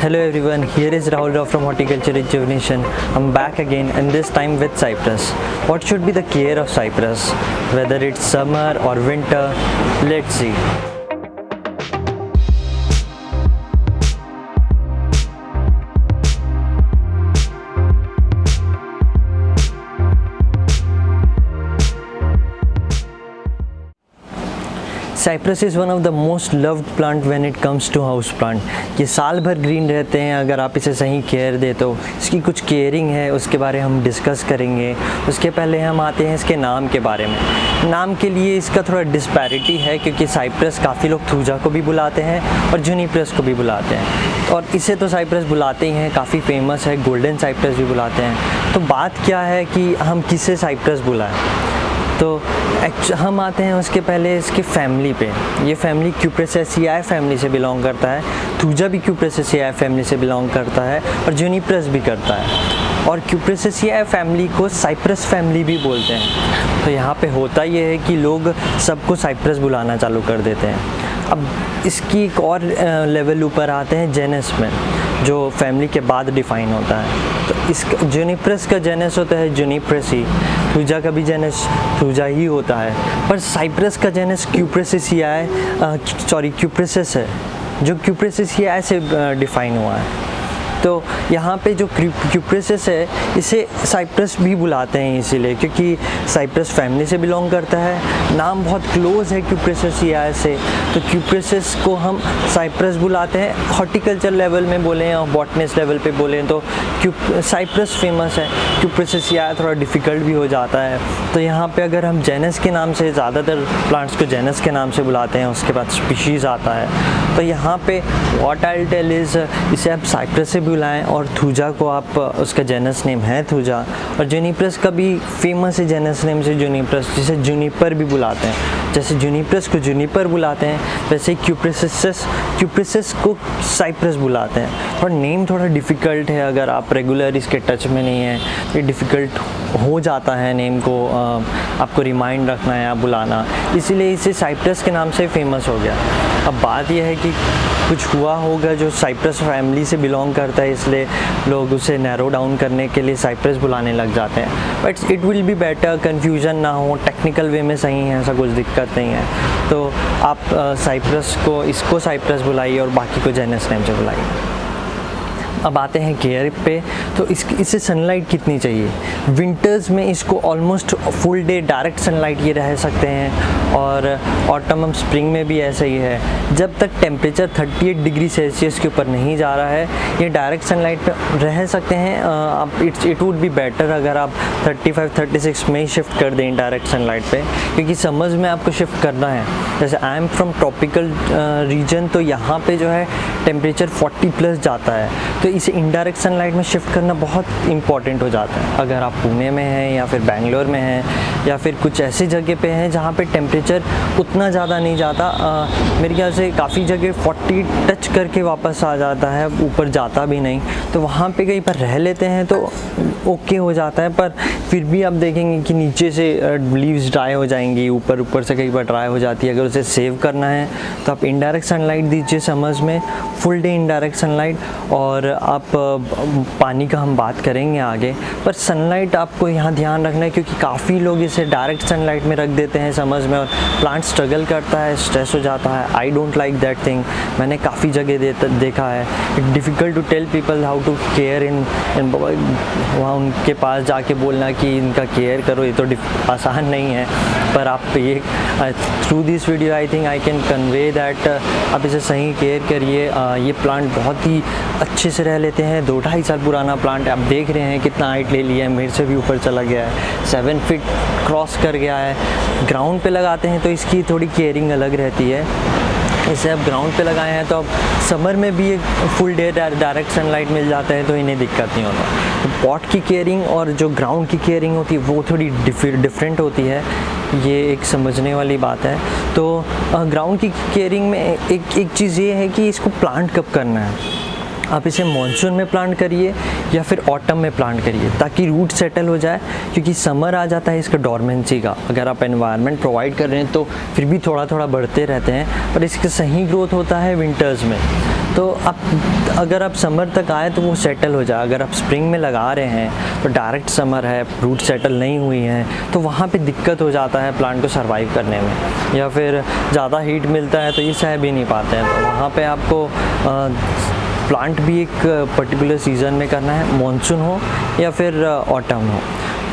Hello everyone, here is Rahul Rao from Horticulture Rejuvenation. I'm back again and this time with cypress. What should be the care of cypress? Whether it's summer or winter, let's see. Cypress is one of the most loved plant when it comes to house plant. ये साल भर green रहते हैं अगर आप इसे सही care दे तो। इसकी कुछ केयरिंग है, उसके बारे हम डिस्कस करेंगे। उसके पहले हम आते हैं इसके नाम के बारे में। नाम के लिए इसका थोड़ा डिस्पैरिटी है क्योंकि साइप्रस काफ़ी लोग थूजा को भी बुलाते हैं और जुनिपर्स को भी बुलाते हैं, और इसे तो साइप्रस बुलाते ही हैं, काफ़ी फेमस है। गोल्डन साइप्रस भी बुलाते हैं। तो बात क्या है कि हम किसे साइप्रस बुलाएं? तो हम आते हैं उसके पहले इसके फैमिली पे। ये फैमिली क्यूप्रेसेसियाई फैमिली से बिलोंग करता है। थूजा भी क्यूप्रेसेसियाई फैमिली से बिलोंग करता है और जुनिपर्स भी करता है। और क्यूप्रेसेसियाई फैमिली को साइप्रस फैमिली भी बोलते हैं। तो यहाँ पे होता ये है कि लोग सबको साइप्रस बुलाना चालू कर देते हैं। अब इसकी एक और लेवल ऊपर आते हैं जेनस में, जो फैमिली के बाद डिफ़ाइन होता है। तो इस जुनिपर्स का जेनस होता है जुनिप्रेसी, थूजा का भी जेनस थूजा ही होता है, पर साइप्रस का जेनस क्यूप्रेसिस है, जो क्यूप्रेसियाई से डिफ़ाइन हुआ है। तो यहाँ पे जो क्यूप्रेसिस है इसे साइप्रस भी बुलाते हैं इसीलिए क्योंकि साइप्रस फैमिली से बिलोंग करता है। नाम बहुत क्लोज है क्यूप्रेसियाई से, तो क्यूप्रेसिस को हम साइप्रस बुलाते हैं। हॉर्टिकल्चर लेवल में बोलें या बॉटनिस्ट लेवल पे बोलें तो साइप्रस फेमस है। क्यूप्रेसियाई थोड़ा डिफ़िकल्ट भी हो जाता है। तो यहाँ पे अगर हम जेनस के नाम से, ज़्यादातर प्लांट्स को जेनस के नाम से बुलाते हैं, उसके बाद स्पीशीज़ आता है। तो यहाँ पे what I will tell is, इसे आप साइप्रस से बुलाएं और थूजा को आप, उसका जेनस नेम है थूजा, और जुनिपर्स का भी फेमस है जेनस नेम से जुनिपर्स, जिसे जुनिपर भी बुलाते हैं। जैसे जुनिपर्स को जुनिपर बुलाते हैं वैसे क्यूप्रेसिस को साइप्रस बुलाते हैं। और नेम थोड़ा डिफ़िकल्ट है, अगर आप रेगुलर इसके टच में नहीं है ये डिफ़िकल्ट हो जाता है नेम को आपको रिमाइंड रखना या बुलाना, इसीलिए इसे साइप्रस के नाम से फेमस हो गया। अब बात यह है कि कुछ हुआ होगा जो साइप्रस फैमिली से बिलोंग करता है, इसलिए लोग उसे नैरो डाउन करने के लिए साइप्रस बुलाने लग जाते हैं। But it will be better, confusion ना हो, टेक्निकल वे में सही है, ऐसा कुछ दिक्कत नहीं है। तो आप साइप्रस को, इसको साइप्रस बुलाइए और बाकी को जेनस नेम से बुलाइए। अब आते हैं केयर पे। तो इसे सनलाइट कितनी चाहिए? विंटर्स में इसको almost full day direct sunlight ये रह सकते हैं, और ऑटम स्प्रिंग में भी ऐसा ही है। जब तक टेम्परेचर 38 डिग्री सेल्सियस के ऊपर नहीं जा रहा है ये डायरेक्ट सनलाइट पे रह सकते हैं। आप इट वुड बी बेटर अगर आप 35-36 में ही शिफ्ट कर दें डायरेक्ट सनलाइट पे, क्योंकि समर्स में आपको शिफ्ट करना है। जैसे I am from tropical region, तो यहाँ पे जो है टेम्परेचर 40+ जाता है, तो इसे इनडायरेक्ट सनलाइट में शिफ्ट करना बहुत इंपॉर्टेंट हो जाता है। अगर आप पुणे में हैं या फिर बेंगलोर में हैं या फिर कुछ ऐसी जगह पे हैं जहाँ पे टेम्परेचर उतना ज़्यादा नहीं जाता, मेरे ख्याल से काफ़ी जगह 40 टच करके वापस आ जाता है, ऊपर जाता भी नहीं, तो वहाँ पे कहीं पर रह लेते हैं तो ओके हो जाता है। पर फिर भी आप देखेंगे कि नीचे से लीव्स ड्राई हो जाएंगी, ऊपर से कहीं पर ड्राई हो जाती है। अगर उसे सेव करना है तो आप इनडायरेक्ट सनलाइट दीजिए समर्स में, फुल डे इनडायरेक्ट सनलाइट। और आप पानी का हम बात करेंगे आगे, पर सनलाइट आपको यहाँ ध्यान रखना है क्योंकि काफ़ी लोग इसे डायरेक्ट सनलाइट में रख देते हैं समर्स में और प्लांट स्ट्रगल करता है, स्ट्रेस हो जाता है। I don't like that thing. मैंने काफ़ी जगह देखा है। It difficult to tell people how to care in वहाँ उनके पास जाके बोलना कि इनका केयर करो, ये तो आसान नहीं है। पर आप ये through this video I think I can convey that आप इसे सही केयर करिए। ये प्लांट बहुत ही अच्छे से रह लेते हैं। 2-2.5 साल पुराना प्लांट है, आप देख रहे हैं कितना हाइट ले लिया है, मेरे से भी ऊपर चला गया है, 7 फीट क्रॉस कर गया है। ग्राउंड पे लगाते हैं तो इसकी थोड़ी केयरिंग अलग रहती है। इसे आप ग्राउंड पे लगाए हैं तो अब समर में भी एक फुल डे डायरेक्ट सनलाइट मिल जाता है तो इन्हें दिक्कत नहीं होता। तो पॉट की केयरिंग और जो ग्राउंड की केयरिंग होती है वो थोड़ी डिफरेंट होती है, ये एक समझने वाली बात है। तो ग्राउंड की केयरिंग में एक चीज़ ये है कि इसको प्लांट कब करना है। आप इसे मॉनसून में प्लांट करिए या फिर ऑटम में प्लांट करिए ताकि रूट सेटल हो जाए, क्योंकि समर आ जाता है इसका डॉर्मेंसी का। अगर आप एनवायरनमेंट प्रोवाइड कर रहे हैं तो फिर भी थोड़ा थोड़ा बढ़ते रहते हैं, पर इसकी सही ग्रोथ होता है विंटर्स में। तो आप अगर आप समर तक आए तो वो सेटल हो जाए। अगर आप स्प्रिंग में लगा रहे हैं तो डायरेक्ट समर है, रूट सेटल नहीं हुई हैं, तो वहाँ पे दिक्कत हो जाता है प्लांट को सर्वाइव करने में, या फिर ज़्यादा हीट मिलता है तो ये सह भी नहीं पाते हैं। तो वहाँ पे आपको प्लांट भी एक पर्टिकुलर सीज़न में करना है, मॉनसून हो या फिर ऑटम हो।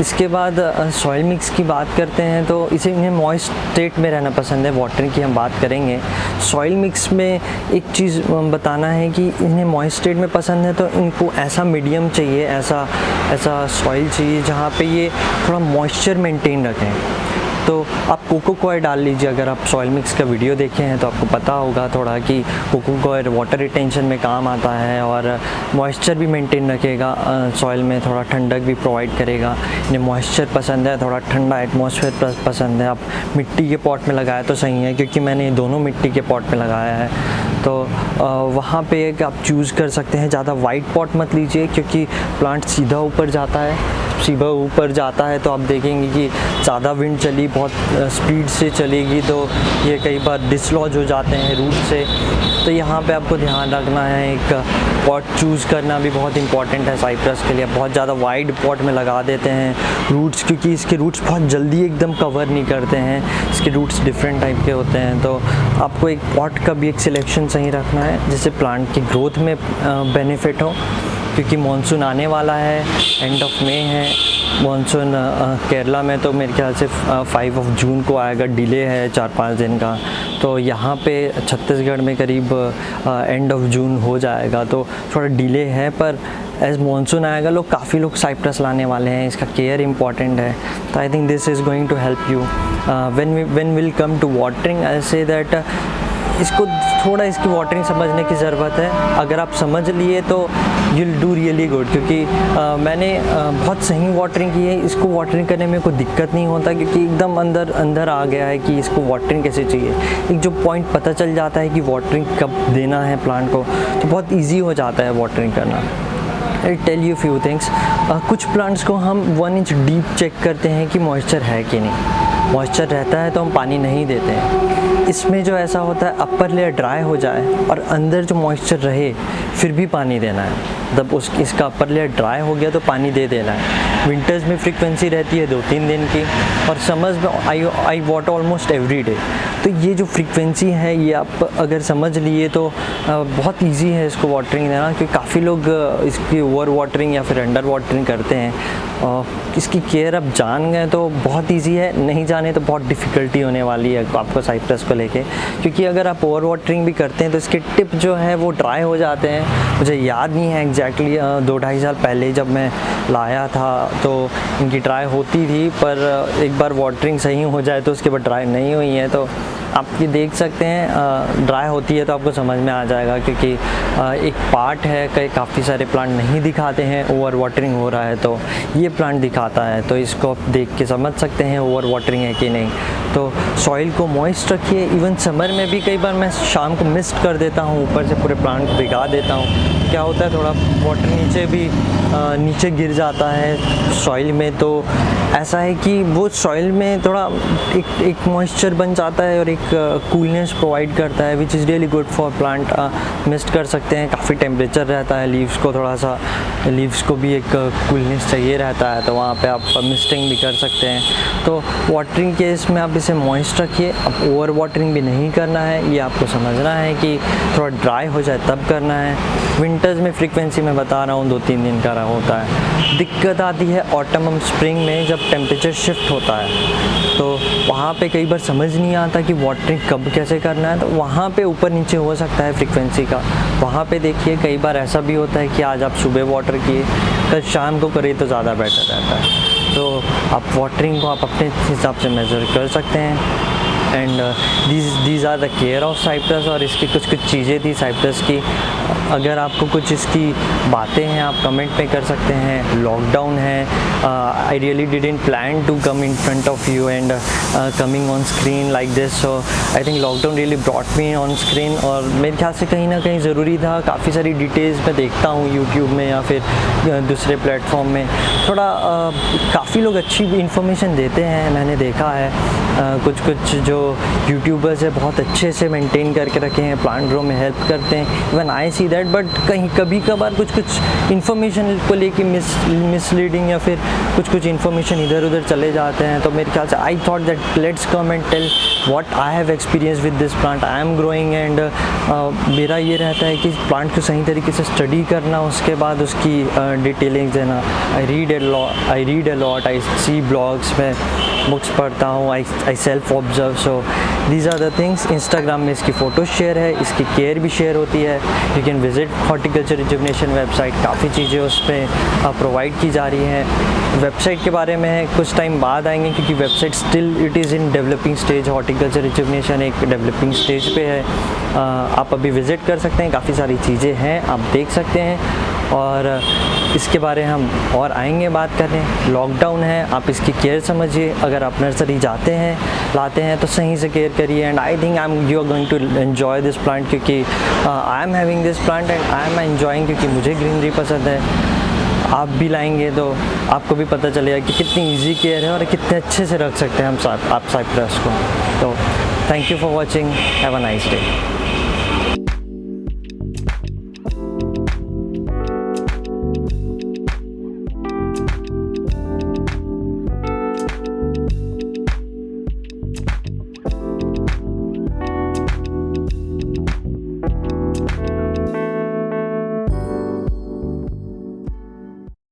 इसके बाद सॉइल मिक्स की बात करते हैं तो इसे इन्हें मॉइस्ट स्टेट में रहना पसंद है। वाटरिंग की हम बात करेंगे। सॉइल मिक्स में एक चीज़ बताना है कि इन्हें मॉइस्ट स्टेट में पसंद है तो इनको ऐसा मीडियम चाहिए, ऐसा सॉइल चाहिए जहाँ पे ये थोड़ा मॉइस्चर मेंटेन रखें। तो आप कोको कॉयर डाल लीजिए। अगर आप सॉइल मिक्स का वीडियो देखे हैं तो आपको पता होगा थोड़ा कि कोको कॉयर वाटर रिटेंशन में काम आता है और मॉइस्चर भी मेंटेन रखेगा सॉइल में, थोड़ा ठंडक भी प्रोवाइड करेगा। इन्हें मॉइस्चर पसंद है, थोड़ा ठंडा एटमॉस्फेयर पसंद है। आप मिट्टी के पॉट में लगाया तो सही है, क्योंकि मैंने ये दोनों मिट्टी के पॉट में लगाया है। तो वहाँ पे एक आप चूज़ कर सकते हैं। ज़्यादा वाइड पॉट मत लीजिए, क्योंकि प्लांट सीधा ऊपर जाता है तो आप देखेंगे कि ज़्यादा विंड चली, बहुत स्पीड से चलेगी तो ये कई बार डिसलॉज हो जाते हैं रूट से। तो यहाँ पे आपको ध्यान रखना है। एक पॉट चूज़ करना भी बहुत इंपॉर्टेंट है साइप्रस के लिए। बहुत ज़्यादा वाइड पॉट में लगा देते हैं रूट्स, क्योंकि इसके रूट्स बहुत जल्दी एकदम कवर नहीं करते हैं। इसके रूट्स डिफरेंट टाइप के होते हैं। तो आपको एक पॉट का भी एक सिलेक्शन सही रखना है, जिससे प्लांट की ग्रोथ में बेनिफिट हो। क्योंकि मानसून आने वाला है, एंड ऑफ मई है मानसून केरला में, तो मेरे ख्याल से 5 जून को आएगा। डिले है 4-5 दिन का। तो यहाँ पे छत्तीसगढ़ में करीब एंड ऑफ जून हो जाएगा, तो थोड़ा डिले है। पर एज मानसून आएगा काफ़ी लोग साइप्रस लाने वाले हैं। इसका केयर इंपॉर्टेंट है। तो I think this is going to help you when will come to watering. I say that इसको थोड़ा इसकी वाटरिंग समझने की ज़रूरत है। अगर आप समझ लिए तो you will do really good, क्योंकि मैंने बहुत सही वाटरिंग की है। इसको वाटरिंग करने में कोई दिक्कत नहीं होता, क्योंकि एकदम अंदर आ गया है कि इसको वाटरिंग कैसे चाहिए। एक जो पॉइंट पता चल जाता है कि वाटरिंग कब देना है प्लांट को, तो बहुत ईजी हो जाता है वाटरिंग करना। I tell you few things. कुछ प्लांट्स को हम 1 इंच डीप चेक करते हैं कि मॉइस्चर है कि नहीं। मॉइस्चर रहता है तो हम पानी नहीं देते हैं। इसमें जो ऐसा होता है, अपर लेयर ड्राई हो जाए और अंदर जो मॉइस्चर रहे फिर भी पानी देना है। जब इसका अपर लेयर ड्राई हो गया तो पानी दे देना है। विंटर्स में फ्रीक्वेंसी रहती है 2-3 दिन की, और समर्स में आई वाटर ऑलमोस्ट एवरी डे। तो ये जो फ्रीक्वेंसी है ये आप अगर समझ लिए तो बहुत इजी है इसको वाटरिंग देना। क्योंकि काफ़ी लोग इसकी ओवर वाटरिंग या फिर अंडर वाटरिंग करते हैं। इसकी केयर आप जान गए तो बहुत इजी है, नहीं जाने तो बहुत डिफ़िकल्टी होने वाली है आपको साइप्रस को लेके। क्योंकि अगर आप ओवर वाटरिंग भी करते हैं तो इसके टिप जो है वो ड्राई हो जाते हैं। मुझे याद नहीं है एग्जैक्टली 2-2.5 साल पहले जब मैं लाया था तो इनकी ड्राई होती थी, पर एक बार वाटरिंग सही हो जाए तो उसके बाद ड्राई नहीं हुई है। तो आप ये देख सकते हैं ड्राई होती है तो आपको समझ में आ जाएगा, क्योंकि एक पार्ट है कई काफ़ी सारे प्लांट नहीं दिखाते हैं ओवर वाटरिंग हो रहा है, तो ये प्लांट दिखाता है। तो इसको आप देख के समझ सकते हैं ओवर वाटरिंग है कि नहीं। तो सॉइल को मॉइस्ट रखिए। इवन समर में भी कई बार मैं शाम को मिस्ट कर देता हूँ, ऊपर से पूरे प्लांट को भिगा देता हूँ। क्या होता है, थोड़ा वाटर नीचे गिर जाता है सॉइल में। तो ऐसा है कि वो सॉइल में थोड़ा एक मॉइस्चर बन जाता है और एक कूलनेस प्रोवाइड करता है, which is really good for plant. Mist कर सकते हैं, काफ़ी टेम्परेचर रहता है, लीव्स को भी एक कूलनेस चाहिए रहता है, तो वहाँ पे आप मिस्टिंग भी कर सकते हैं। तो वाटरिंग केस में आप इसे मॉइस्ट रखिए। अब ओवर वाटरिंग भी नहीं करना है, ये आपको समझना है कि थोड़ा ड्राई हो जाए तब करना है। विंटर्स में फ्रीक्वेंसी मैं बता रहा हूँ 2-3 दिन का होता है। दिक्कत आती है ऑटम स्प्रिंग में, जब टेम्परेचर शिफ्ट होता है तो वहाँ पे कई बार समझ नहीं आता कि वाटरिंग कब कैसे करना है। तो वहाँ पे ऊपर नीचे हो सकता है फ्रीक्वेंसी का। वहाँ पे देखिए कई बार ऐसा भी होता है कि आज आप सुबह वाटर किए, कल शाम को करिए तो ज़्यादा बेटर रहता है। तो आप वाटरिंग को आप अपने हिसाब से मेज़र कर सकते हैं। And these are the care of cypress. और इसकी कुछ चीज़ें थी साइप्रस की। अगर आपको कुछ इसकी बातें हैं आप कमेंट में कर सकते हैं। लॉकडाउन है, I really didn't plan to come in front of you and coming on screen like this, so I think lockdown really brought me on screen. और मेरे ख्याल से कहीं ना कहीं ज़रूरी था। काफ़ी सारी डिटेल्स मैं देखता हूँ यूट्यूब में या फिर दूसरे प्लेटफॉर्म में, थोड़ा काफ़ी लोग अच्छी इन्फॉर्मेशन देते हैं, मैंने देखा है। कुछ जो यूट्यूबर्स है बहुत अच्छे से मेंटेन करके रखे हैं, प्लांट ग्रो में हेल्प करते हैं, even I see that. But कहीं कभी कभार कुछ इन्फॉर्मेशन को लेके मिसलीडिंग या फिर कुछ इन्फॉर्मेशन इधर उधर चले जाते हैं। तो मेरे ख्याल से I thought that let's come and tell what I have experience with this plant I am growing. And मेरा ये रहता है कि प्लांट को सही तरीके से स्टडी करना, उसके बाद उसकी डिटेलिंग देना। I read a lot, I see blogs में, बुक्स पढ़ता हूँ, I self observe. So these are the things. Instagram में इसकी फ़ोटो शेयर है, इसकी केयर भी शेयर होती है। You can visit horticulture rejuvenation website, काफ़ी चीज़ें उस पर प्रोवाइड की जा रही हैं। वेबसाइट के बारे में कुछ टाइम बाद आएंगे क्योंकि website still it is in developing stage. Horticulture rejuvenation एक डेवलपिंग स्टेज पे है। आप अभी विज़िट कर सकते हैं, काफ़ी सारी चीज़ें हैं आप देख सकते हैं। और इसके बारे हम और आएंगे बात करने। लॉकडाउन है, आप इसकी केयर समझिए। अगर आप नर्सरी जाते हैं लाते हैं तो सही से केयर करिए। And I think you are going to enjoy this plant, क्योंकि I am having this plant and I am enjoying, क्योंकि मुझे ग्रीनरी पसंद है। आप भी लाएंगे तो आपको भी पता चलेगा कि कितनी इजी केयर है और कितने अच्छे से रख सकते हैं हम आप साइप्रस को। तो thank you for watching, have a nice day.